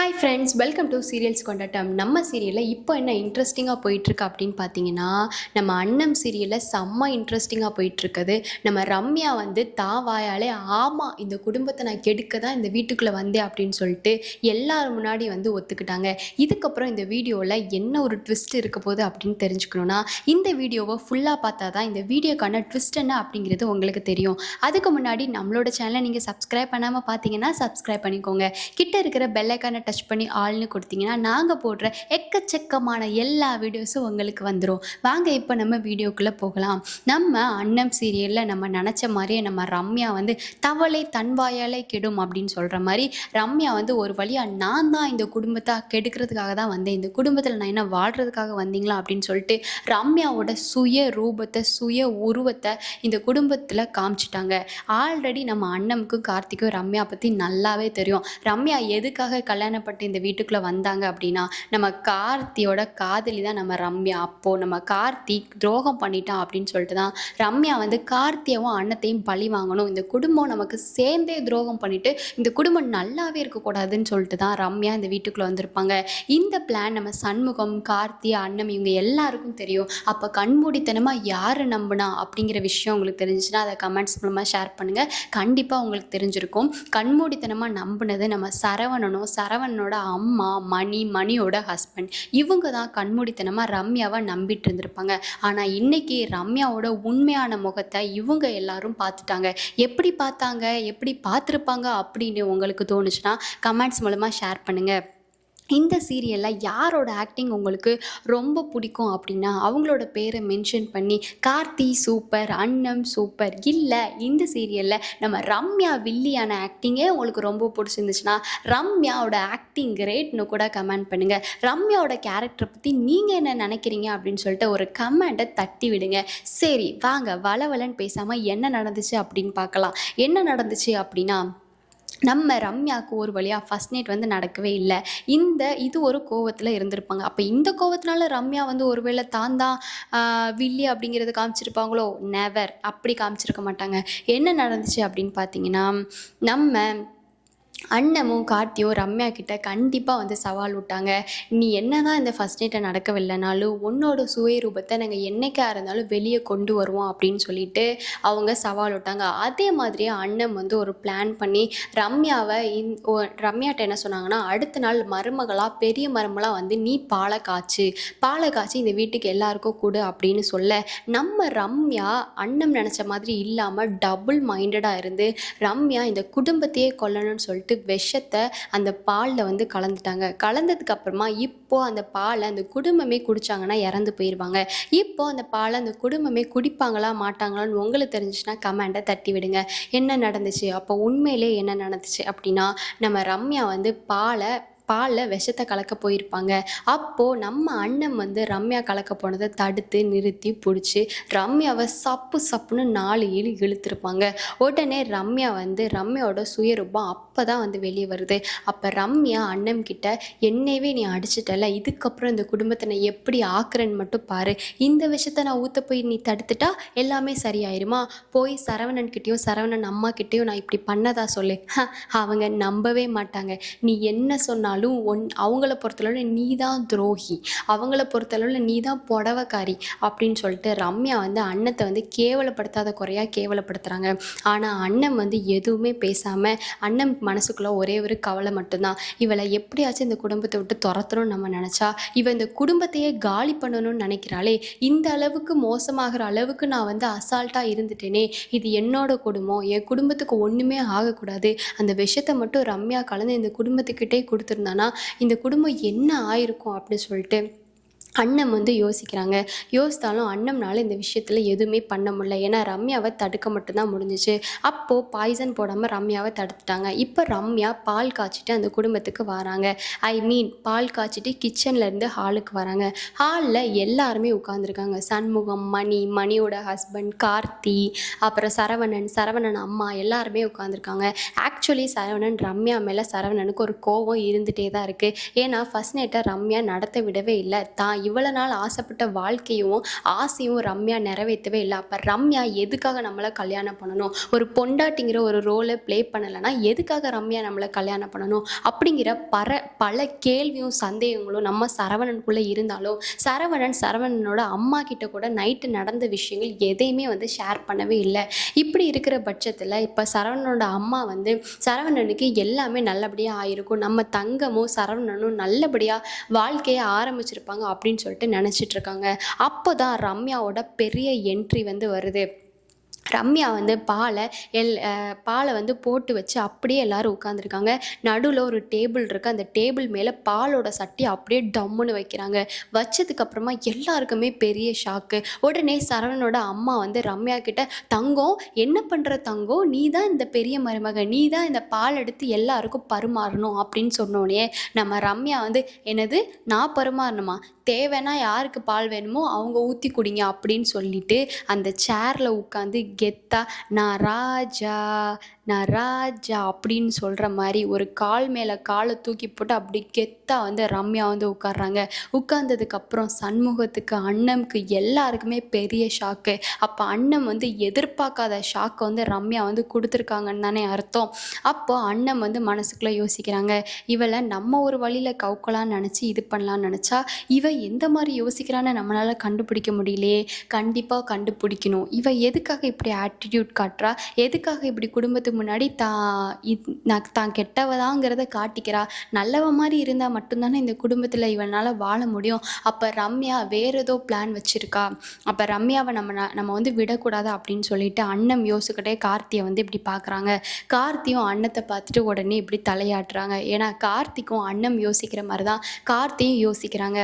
Hi friends, welcome to serials கொண்டாட்டம். நம்ம சீரியலில் இப்போ என்ன இன்ட்ரெஸ்டிங்காக போயிட்டுருக்கு அப்படின்னு பார்த்தீங்கன்னா, நம்ம அன்னம் சீரியலில் செம்ம இன்ட்ரெஸ்டிங்காக போயிட்டுருக்குது. நம்ம ரம்யா வந்து வாயாலே ஆமாம், இந்த குடும்பத்தை நான் கெடுக்க தான் இந்த வீட்டுக்குள்ளே வந்தேன் அப்படின்னு சொல்லிட்டு எல்லாரும் முன்னாடி வந்து ஒத்துக்கிட்டாங்க. இதுக்கப்புறம் இந்த வீடியோவில் என்ன ஒரு ட்விஸ்ட் இருக்க போகுது அப்படின்னு தெரிஞ்சுக்கணுன்னா இந்த வீடியோவை ஃபுல்லாக பார்த்தா தான் இந்த வீடியோக்கான ட்விஸ்ட் என்ன அப்படிங்கிறது உங்களுக்கு தெரியும். அதுக்கு முன்னாடி நம்மளோட சேனலை நீங்கள் சப்ஸ்கிரைப் பண்ணாமல் பார்த்தீங்கன்னா சப்ஸ்கிரைப் பண்ணிக்கோங்க. கிட்ட இருக்கிற பெல் ஐக்கானை டச் பண்ணி ஆல்னு கொடுத்தீங்கன்னா நாங்கள் போடுற எக்கச்சக்கமான எல்லா வீடியோஸும் உங்களுக்கு வந்துடும். வாங்க இப்போ நம்ம வீடியோக்குள்ளே போகலாம். நம்ம அன்னம் சீரியலில் நம்ம நினச்ச மாதிரியே நம்ம ரம்யா வந்து தவளை தன்வாயாலே கெடும் அப்படின்னு சொல்கிற மாதிரி ரம்யா வந்து ஒரு வழியாக நான் தான் இந்த குடும்பத்தை கெடுக்கிறதுக்காக தான் வந்தேன், இந்த குடும்பத்தில் நான் என்ன வாழ்கிறதுக்காக வந்தீங்களா அப்படின்னு சொல்லிட்டு ரம்யாவோட சுய ரூபத்தை சுய உருவத்தை இந்த குடும்பத்தில் காமிச்சிட்டாங்க. ஆல்ரெடி நம்ம அண்ணனுக்கும் கார்த்திக்கும் ரம்யா பற்றி நல்லாவே தெரியும். ரம்யா எதுக்காக கல்யாணப்பட்டு இந்த வீட்டுக்குள்ளே வந்தாங்க அப்படின்னா, நம்ம கார்த்தியோட காதலி தான் நம்ம ரம்யா. அப்போது நம்ம கார்த்தி துரோகம் பண்ணிட்டான் அப்படின்னு சொல்லிட்டு தான் ரம்யா வந்து கார்த்தியவும் அண்ணத்தையும் பழி வாங்கணும், இந்த குடும்பம் நமக்கு சேர்ந்தே துரோகம் பண்ணிட்டு இந்த குடும்பம் நல்லாவே இருக்கக்கூடாதுன்னு சொல்லிட்டு தான் ரம்யா இந்த வீட்டுக்குள்ளே வந்திருப்பாங்க. இந்த பிளான் நம்ம சண்முகம், கார்த்தி, அண்ணம் இவங்க எல்லாருக்கும் தெரியும். அப்போ கண்மூடித்தனமாக யார் நம்பினா அப்படிங்கிற விஷயம் உங்களுக்கு தெரிஞ்சுச்சுன்னா அதை கமெண்ட்ஸ் மூலமாக ஷேர் பண்ணுங்கள். கண்டிப்பாக உங்களுக்கு தெரிஞ்சிருக்கும். கண்மூடித்தனமாக நம்பினது நம்ம சரவணனோட அம்மா மணியோட ஹஸ்பண்ட். இவங்க தான் கண்மூடித்தனமாக ரம்யாவை நம்பிட்டு இருந்திருப்பாங்க. ஆனால் இன்னைக்கு ரம்யாவோட உண்மையான முகத்தை இவங்க எல்லாரும் பார்த்துட்டாங்க. எப்படி பார்த்தாங்க, எப்படி பார்த்துருப்பாங்க அப்படின்னு உங்களுக்கு தோணுச்சுன்னா கமெண்ட்ஸ் மூலமாக ஷேர் பண்ணுங்கள். இந்த சீரியலில் யாரோட ஆக்டிங் உங்களுக்கு ரொம்ப பிடிக்கும் அப்படின்னா அவங்களோட பேரை மென்ஷன் பண்ணி கார்த்தி சூப்பர், அன்னம் சூப்பர், இல்லை இந்த சீரியலில் நம்ம ரம்யா வில்லியான ஆக்டிங்கே உங்களுக்கு ரொம்ப பிடிச்சிருந்துச்சுன்னா ரம்யாவோட ஆக்டிங் கிரேட்னு கூட கமெண்ட் பண்ணுங்கள். ரம்யாவோட கேரக்டரை பற்றி நீங்கள் என்ன நினைக்கிறீங்க அப்படின்னு சொல்லிட்டு ஒரு கமெண்ட்டை தட்டி விடுங்க. சரி வாங்க வளவலன்னு பேசாமல் என்ன நடந்துச்சு அப்படின்னு பார்க்கலாம். என்ன நடந்துச்சு அப்படின்னா, நம்ம ரம்யாவுக்கு ஒரு வழியாக ஃபஸ்ட் நைட் வந்து நடக்கவே இல்லை. இது ஒரு கோவத்தில் இருந்திருப்பாங்க. அப்போ இந்த கோவத்தினால ரம்யா வந்து ஒருவேளை தான் வில்லி அப்படிங்கிறத காமிச்சிருப்பாங்களோ? நெவர், அப்படி காமிச்சிருக்க மாட்டாங்க. என்ன நடந்துச்சு அப்படின்னு பார்த்தீங்கன்னா, நம்ம அண்ணமும் கார்த்தியும் ரம்யா கிட்ட கண்டிப்பாக வந்து சவால் விட்டாங்க. நீ என்ன தான் இந்த ஃபஸ்ட் நைட்டை நடக்கவில்லைனாலும் உன்னோட சுயரூபத்தை நாங்கள் என்னைக்கா இருந்தாலும் வெளியே கொண்டு வருவோம் அப்படின்னு சொல்லிட்டு அவங்க சவால் விட்டாங்க. அதே மாதிரியே அண்ணன் வந்து ஒரு பிளான் பண்ணி ரம்யாட்ட என்ன சொன்னாங்கன்னா, அடுத்த நாள் பெரிய மருமகளாக வந்து நீ பாலை காய்ச்சி இந்த வீட்டுக்கு எல்லாருக்கும் கொடு அப்படின்னு சொல்ல, நம்ம ரம்யா அண்ணன் நினச்ச மாதிரி இல்லாமல் டபுள் மைண்டடாக இருந்து ரம்யா இந்த குடும்பத்தையே கொல்லணும்னு சொல்லிட்டு விஷத்தை அந்த பாலில் வந்து கலந்துட்டாங்க. கலந்ததுக்கு அப்புறமா இப்போ அந்த பாலை அந்த குடும்பமே குடிச்சாங்கன்னா இறந்து போயிடுவாங்க. இப்போ அந்த பாலை அந்த குடும்பமே குடிப்பாங்களா மாட்டாங்களான்னு உங்களுக்கு தெரிஞ்சிச்சுன்னா கமெண்ட்டை தட்டி விடுங்க. என்ன நடந்துச்சு, அப்போ உண்மையிலே என்ன நடந்துச்சு அப்படின்னா, நம்ம ரம்யா வந்து பாலில் விஷத்தை கலக்க போயிருப்பாங்க. அப்போது நம்ம அண்ணன் வந்து ரம்யா கலக்க போனதை தடுத்து நிறுத்தி பிடிச்சி ரம்யாவை சப்புன்னு 4 இழு இழுத்துருப்பாங்க. உடனே ரம்யாவோட சுயரூபம் அப்போ தான் வந்து வெளியே வருது. அப்போ ரம்யா அண்ணன் கிட்ட, என்னையவே நீ அடிச்சிட்டல, இதுக்கப்புறம் இந்த குடும்பத்தை நான் எப்படி ஆக்குறேன்னு மட்டும் பாரு, இந்த விஷயத்தை நான் ஊற்ற போய் நீ தடுத்துட்டா எல்லாமே சரியாயிருமா, போய் சரவணன் அம்மா கிட்டேயும் நான் இப்படி பண்ணதா சொல்லு. அவங்க நம்பவே மாட்டாங்க. நீ என்ன சொன்னாலும் அவங்கள பொறுத்தளவில் நீ தான் துரோகி, அவங்கள பொறுத்தளவில் நீ தான் புடவைக்காரி அப்படின்னு சொல்லிட்டு ரம்யா வந்து அண்ணத்தை வந்து கேவலப்படுத்தாத குறையாக கேவலப்படுத்துகிறாங்க. ஆனால் அண்ணன் வந்து எதுவுமே பேசாமல் அண்ணன் மனசுக்குள்ளே ஒரே ஒரு கவலை மட்டும்தான், இவளை எப்படியாச்சும் இந்த குடும்பத்தை விட்டு துரத்தணும்னு நம்ம நினச்சா இவன் இந்த குடும்பத்தையே காலி பண்ணணும்னு நினைக்கிறாளே, இந்த அளவுக்கு மோசமாகிற அளவுக்கு நான் வந்து அசால்ட்டாக இருந்துட்டேனே, இது என்னோட குடும்பம், என் குடும்பத்துக்கு ஒன்றுமே ஆகக்கூடாது, அந்த விஷயத்தை மட்டும் ரம்யா கலந்து இந்த குடும்பத்துக்கிட்டே கொடுத்துருந்தானா இந்த குடும்பம் என்ன ஆயிருக்கும் அப்படின்னு சொல்லிட்டு அண்ணன் வந்து யோசித்தாலும் அண்ணம்னால இந்த விஷயத்தில் எதுவுமே பண்ண முடியல. ஏன்னா ரம்யாவை தடுக்க மட்டும்தான் முடிஞ்சிச்சு. அப்போது பாய்சன் போடாமல் ரம்யாவை தடுத்துட்டாங்க. இப்போ ரம்யா பால் காய்ச்சிட்டு அந்த குடும்பத்துக்கு வராங்க. பால் காய்ச்சிட்டு கிச்சன்லேருந்து ஹாலுக்கு வராங்க. ஹாலில் எல்லாருமே உட்காந்துருக்காங்க. சண்முகம், மணியோட ஹஸ்பண்ட், கார்த்தி, அப்புறம் சரவணன் அம்மா எல்லாருமே உட்காந்துருக்காங்க. ஆக்சுவலி ரம்யா மேலே சரவணனுக்கு ஒரு கோபம் இருந்துகிட்டே தான் இருக்குது. ஏன்னா ஃபஸ்ட் நைட்டை ரம்யா நடத்த விடவே இல்லை. தான் இவ்வளோ நாள் ஆசைப்பட்ட வாழ்க்கையும் ஆசையும் ரம்யா நிறைவேற்றவே இல்லை. அப்போ ரம்யா எதுக்காக நம்மளை கல்யாணம் பண்ணணும்? ஒரு பொண்டாட்டிங்கிற ஒரு ரோலை ப்ளே பண்ணலைன்னா எதுக்காக ரம்யா நம்மளை கல்யாணம் பண்ணணும்? அப்படிங்கிற பல கேள்வியும் சந்தேகங்களும் நம்ம சரவணனுக்குள்ளே இருந்தாலும் சரவணனோட அம்மா கிட்ட கூட நைட்டு நடந்த விஷயங்கள் எதையுமே வந்து ஷேர் பண்ணவே இல்லை. இப்படி இருக்கிற பட்சத்தில் இப்போ சரவணனோட அம்மா வந்து சரவணனுக்கு எல்லாமே நல்லபடியாக ஆயிருக்கும், நம்ம தங்கமும் சரவணனும் நல்லபடியாக வாழ்க்கையை ஆரம்பிச்சிருப்பாங்க அப்படின்னு சொல்லிட்டு நினச்சிட்டு இருக்காங்க. அப்போ தான் ரம்யாவோட பெரிய என்ட்ரி வந்து வருது. ரம்யா வந்து பாலை வந்து போட்டு வச்சு அப்படியே எல்லோரும் உட்காந்துருக்காங்க. நடுவில் ஒரு டேபிள் இருக்குது. அந்த டேபிள் மேலே பாலோட சட்டி அப்படியே டம்முன்னு வைக்கிறாங்க. வச்சதுக்கப்புறமா எல்லாருக்குமே பெரிய ஷாக்கு. உடனே சரவணனோட அம்மா வந்து ரம்யா கிட்ட, தங்கம் என்ன பண்ணுற தங்கம், நீ தான் இந்த பெரிய மருமக, நீ தான் இந்த பால் எடுத்து எல்லாருக்கும் பரிமாறணும் அப்படின்னு சொன்னோடனே நம்ம ரம்யா வந்து, என்னது நான் பரிமாறணுமா? தேவைன்னா யாருக்கு பால் வேணுமோ அவங்க ஊற்றி குடிங்க அப்படின்னு சொல்லிட்டு அந்த சேரில் உட்காந்து கெத்தா நான் ராஜா அப்படின்னு சொல்கிற மாதிரி ஒரு கால் மேலே காலை தூக்கி போட்டு அப்படி கெத்தாக வந்து ரம்யா வந்து உட்கார்றாங்க. உட்கார்ந்ததுக்கப்புறம் சண்முகத்துக்கு, அண்ணனுக்கு எல்லாருக்குமே பெரிய ஷாக்கு. அப்போ அண்ணன் வந்து எதிர்பார்க்காத ஷாக்கை வந்து ரம்யா வந்து கொடுத்துருக்காங்கன்னு தானே அர்த்தம். அப்போ அண்ணன் வந்து மனசுக்குள்ளே யோசிக்கிறாங்க, இவளை நம்ம ஒரு வழியில் கவுக்கலான்னு நினச்சி இது பண்ணலான்னு நினச்சா இவ எந்த மாதிரி யோசிக்கிறான்னு நம்மளால் கண்டுபிடிக்க முடியலையே. கண்டிப்பாக கண்டுபிடிக்கணும். இவ எதுக்காக இப்படி ஆட்டிடியூட் காட்டுறா, எதுக்காக இப்படி குடும்பத்துக்கு முன்னாடி தான் கெட்டவதாங்கிறத காட்டிக்கிறா. நல்லவ மாதிரி இருந்தால் மட்டும்தானே இந்த குடும்பத்தில் இவனால் வாழ முடியும். அப்போ ரம்யா வேறு ஏதோ பிளான் வச்சுருக்கா. அப்போ ரம்யாவை நம்ம வந்து விடக்கூடாது அப்படின்னு சொல்லிட்டு அண்ணன் யோசிக்கிட்டே கார்த்தியை வந்து இப்படி பார்க்குறாங்க. கார்த்தியும் அண்ணத்தை பார்த்துட்டு உடனே இப்படி தலையாட்டுறாங்க. ஏன்னா கார்த்திக்கும் அண்ணன் யோசிக்கிற மாதிரி தான் கார்த்தியும் யோசிக்கிறாங்க.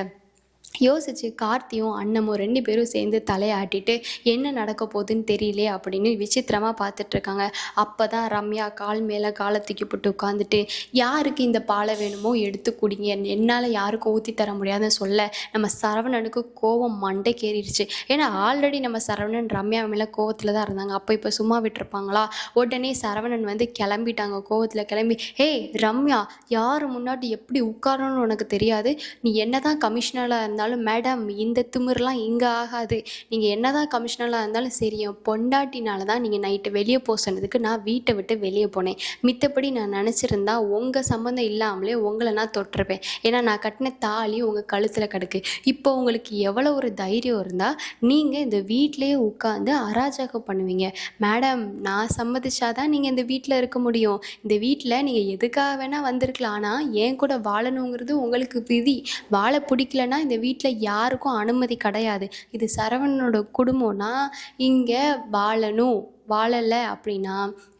யோசித்து கார்த்தியும் அண்ணமும் 2 பேரும் சேர்ந்து தலையாட்டிட்டு என்ன நடக்க போகுதுன்னு தெரியலே அப்படின்னு விசித்திரமாக பார்த்துட்ருக்காங்க. அப்போ தான் ரம்யா கால் மேலே காலை தூக்கி போட்டு உட்காந்துட்டு, யாருக்கு இந்த பாலை வேணுமோ எடுத்து குடிங்க, என்னால் யாருக்கும் ஊற்றி தர முடியாதுன்னு சொல்ல நம்ம சரவணனுக்கு கோவம் மண்டைக்கேறிடுச்சு. ஏன்னா ஆல்ரெடி நம்ம சரவணன் ரம்யா மேலே கோவத்தில் தான் இருந்தாங்க. இப்போ சும்மா விட்டுருப்பாங்களா? உடனே சரவணன் வந்து கிளம்பிட்டாங்க. கோவத்தில் கிளம்பி, ஹே ரம்யா, யார் முன்னாடி எப்படி உட்காரணும்னு உனக்கு தெரியாது? நீ என்ன தான் கமிஷனராக இருந்தாலும் மேடம், இந்த திமிரெலாம் இங்கே ஆகாது. நீங்கள் என்ன தான் கமிஷனராக இருந்தாலும் சரி, என் பொண்டாட்டினால தான் நீங்கள் நைட்டு வெளியே போக சொன்னதுக்கு நான் வீட்டை விட்டு வெளியே போனேன். மித்தபடி நான் நினச்சிருந்தா உங்கள் சம்மந்தம் இல்லாமலே உங்களை நான் தொட்டிருப்பேன். ஏன்னா நான் கட்டின தாலி உங்கள் கழுத்தில் கிடக்கு. இப்போ உங்களுக்கு எவ்வளோ ஒரு தைரியம் இருந்தால் நீங்கள் இந்த வீட்டிலேயே உட்காந்து அராஜகம் பண்ணுவீங்க? மேடம், நான் சம்மதிச்சாதான் நீங்கள் இந்த வீட்டில் இருக்க முடியும். இந்த வீட்டில் நீங்கள் எதுக்காக வேணால் வந்திருக்கலாம், ஆனால் என் கூட வாழணுங்கிறது உங்களுக்கு விதி. வாழ பிடிக்கலன்னா இந்த வீட்டில் யாருக்கும் அனுமதி கிடையாது. இது சரவணனோட குடும்பம்னா இங்கே வாழலை அப்படின்னா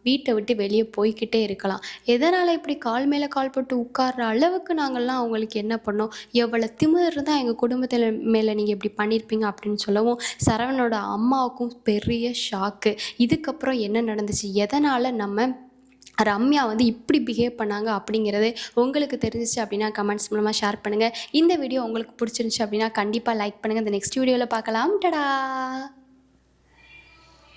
வீட்டை விட்டு வெளியே போய்கிட்டே இருக்கலாம். எதனால் இப்படி கால் மேலே கால் போட்டு உட்கார்ற அளவுக்கு நாங்கள்லாம் அவங்களுக்கு என்ன பண்ணோம்? எவ்வளோ திமிர் இருந்தால் எங்கள் குடும்பத்தில் மேலே நீங்கள் இப்படி பண்ணியிருப்பீங்க அப்படின்னு சொல்லவும் சரவணனோட அம்மாவுக்கும் பெரிய ஷாக்கு. இதுக்கப்புறம் என்ன நடந்துச்சு, எதனால் நம்ம ரம்யா வந்து இப்படி பிஹேவ் பண்ணாங்க அப்படிங்கிறது உங்களுக்கு தெரிஞ்சிச்சு அப்படின்னா கமெண்ட்ஸ் மூலமாக ஷேர் பண்ணுங்கள். இந்த வீடியோ உங்களுக்கு பிடிச்சிருந்துச்சு அப்படின்னா கண்டிப்பாக லைக் பண்ணுங்கள். இந்த நெக்ஸ்ட் வீடியோவில் பார்க்கலாம். டடா.